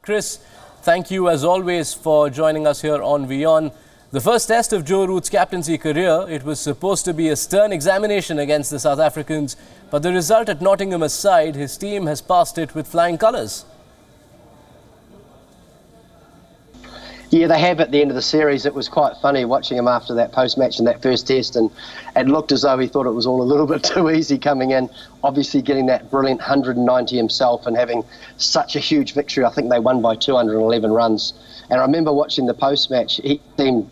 Chris, thank you as always for joining us here on WION. The first test of Joe Root's captaincy career, it was supposed to be a stern examination against the South Africans, but the result at Nottingham aside, his team has passed it with flying colours. Yeah, they have at the end of the series. It was quite funny watching him after that post-match in that first test, and it looked as though he thought it was all a little bit too easy coming in, obviously getting that brilliant 190 himself and having such a huge victory. I think they won by 211 runs. And I remember watching the post-match, he seemed,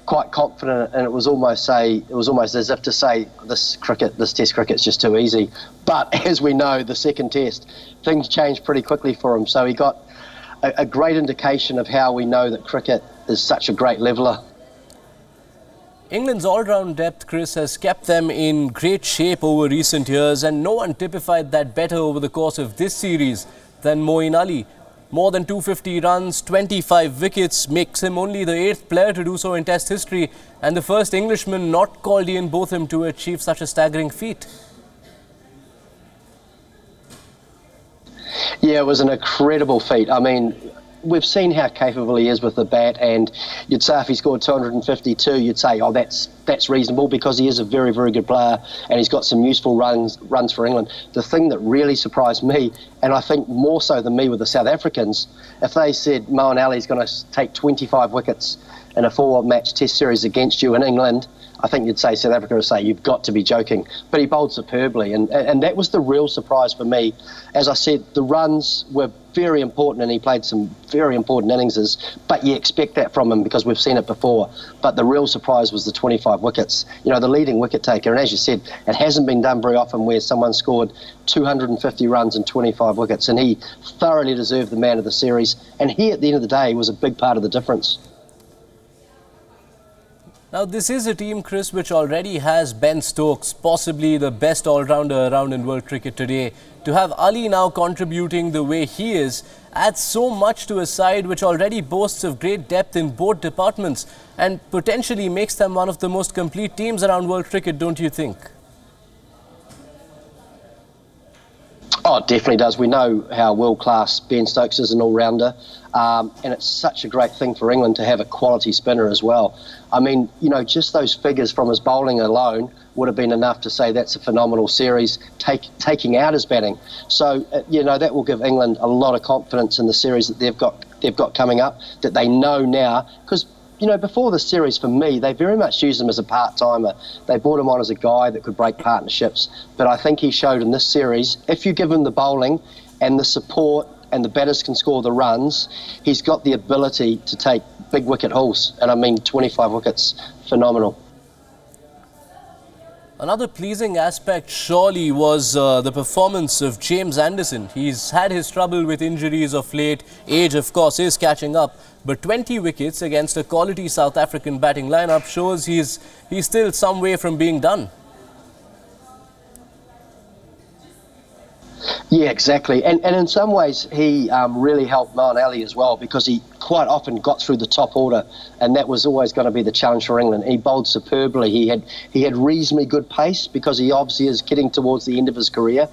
quite confident, and it was almost as if to say, this test cricket's just too easy. But as we know, the second test, things changed pretty quickly for him. So he got a great indication of how we know that cricket is such a great leveller. England's all-round depth, Chris, has kept them in great shape over recent years, and no one typified that better over the course of this series than Moeen Ali. More than 250 runs, 25 wickets, makes him only the 8th player to do so in Test history and the first Englishman not called Ian Botham to achieve such a staggering feat. Yeah, it was an incredible feat. I mean, we've seen how capable he is with the bat, and you'd say if he scored 252, you'd say, oh, that's reasonable, because he is a very, very good player and he's got some useful runs for England. The thing that really surprised me, and I think more so than me with the South Africans, if they said Moeen Ali's going to take 25 wickets in a 4-match Test series against you in England, I think you'd say South Africa would say, you've got to be joking. But he bowled superbly, and that was the real surprise for me. As I said, the runs were very important, and he played some very important innings, but you expect that from him because we've seen it before. But the real surprise was the 25 wickets. The leading wicket taker, and as you said, it hasn't been done very often where someone scored 250 runs and 25 wickets, and he thoroughly deserved the man of the series. And he, at the end of the day, was a big part of the difference. Now, this is a team, Chris, which already has Ben Stokes, possibly the best all-rounder around in world cricket today. To have Ali now contributing the way he is adds so much to a side which already boasts of great depth in both departments and potentially makes them one of the most complete teams around world cricket, don't you think? Oh, it definitely does. We know how world-class Ben Stokes is an all-rounder, and it's such a great thing for England to have a quality spinner as well. I mean, just those figures from his bowling alone would have been enough to say that's a phenomenal series, taking out his batting. So, that will give England a lot of confidence in the series that they've got coming up, that they know now, because before the series, for me, they very much used him as a part-timer. They brought him on as a guy that could break partnerships. But I think he showed in this series, if you give him the bowling and the support and the batters can score the runs, he's got the ability to take big wicket hauls. And I mean, 25 wickets, phenomenal. Another pleasing aspect surely was the performance of James Anderson. He's had his trouble with injuries of late. Age, of course, is catching up. But 20 wickets against a quality South African batting lineup shows he's still some way from being done. Yeah, exactly. And in some ways, he really helped Moeen Ali as well, because he quite often got through the top order, and that was always going to be the challenge for England. He bowled superbly. He had reasonably good pace, because he obviously is getting towards the end of his career,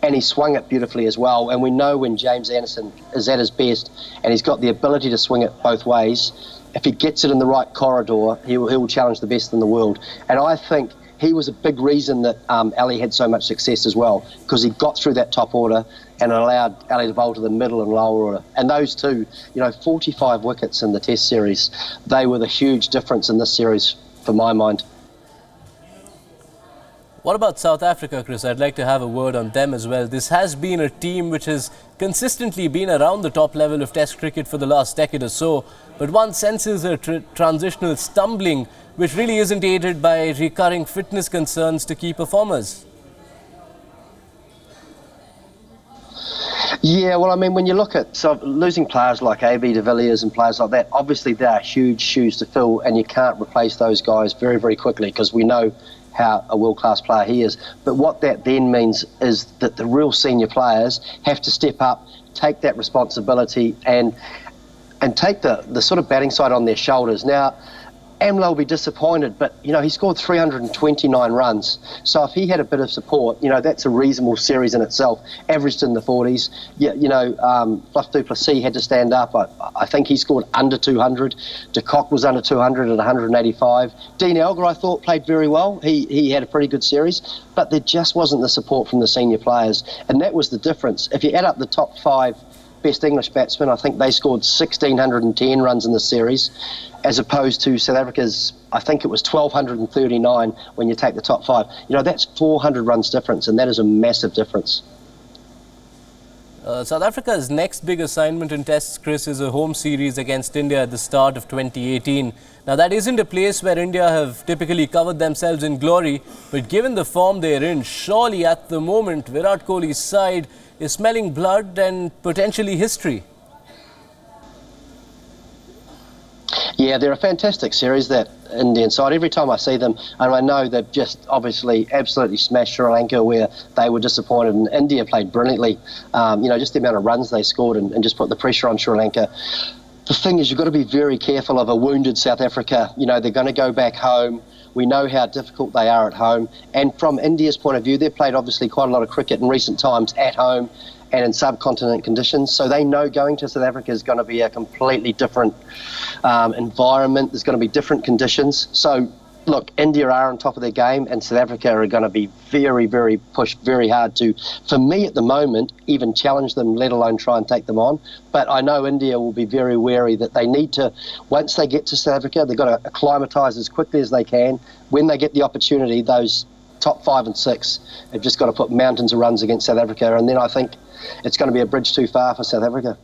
and he swung it beautifully as well. And we know when James Anderson is at his best, and he's got the ability to swing it both ways, if he gets it in the right corridor, he will challenge the best in the world. And I think he was a big reason that Ali had so much success as well, because he got through that top order and allowed Ali to bowl to the middle and lower order. And those two, 45 wickets in the Test series, they were the huge difference in this series for my mind. What about South Africa, Chris? I'd like to have a word on them as well. This has been a team which has consistently been around the top level of Test cricket for the last decade or so, but one senses a transitional stumbling which really isn't aided by recurring fitness concerns to key performers. Yeah, well, I mean, when you look at losing players like AB de Villiers and players like that, obviously they are huge shoes to fill, and you can't replace those guys very, very quickly, because we know how a world-class player he is. But what that then means is that the real senior players have to step up, take that responsibility, and take the sort of batting side on their shoulders. Now, Amla will be disappointed, but, you know, he scored 329 runs. So if he had a bit of support, you know, that's a reasonable series in itself, averaged in the 40s. Yeah, you know, Fluff du Plessis had to stand up. I think he scored under 200. De Kock was under 200 at 185. Dean Elgar, I thought, played very well. He had a pretty good series, but there just wasn't the support from the senior players, and that was the difference. If you add up the top 5 best English batsmen, I think they scored 1,610 runs in the series, as opposed to South Africa's, I think it was 1,239 when you take the top 5. You know, that's 400 runs difference, and that is a massive difference. South Africa's next big assignment in Tests, Chris, is a home series against India at the start of 2018. Now, that isn't a place where India have typically covered themselves in glory, but given the form they're in, surely at the moment, Virat Kohli's side is smelling blood and potentially history. Yeah, they're a fantastic series, that Indian side. Every time I see them, and I know they've just obviously absolutely smashed Sri Lanka, where they were disappointed, and India played brilliantly. You know, just the amount of runs they scored and just put the pressure on Sri Lanka. The thing is, you've got to be very careful of a wounded South Africa. You know, they're going to go back home. We know how difficult they are at home. And from India's point of view, they've played obviously quite a lot of cricket in recent times at home and in subcontinent conditions. So they know going to South Africa is going to be a completely different environment. There's going to be different conditions. So, look, India are on top of their game, and South Africa are going to be very, very pushed very hard to, for me at the moment, even challenge them, let alone try and take them on. But I know India will be very wary that they need to, once they get to South Africa, they've got to acclimatise as quickly as they can. When they get the opportunity, those top 5 and 6 have just got to put mountains of runs against South Africa, and then I think it's going to be a bridge too far for South Africa.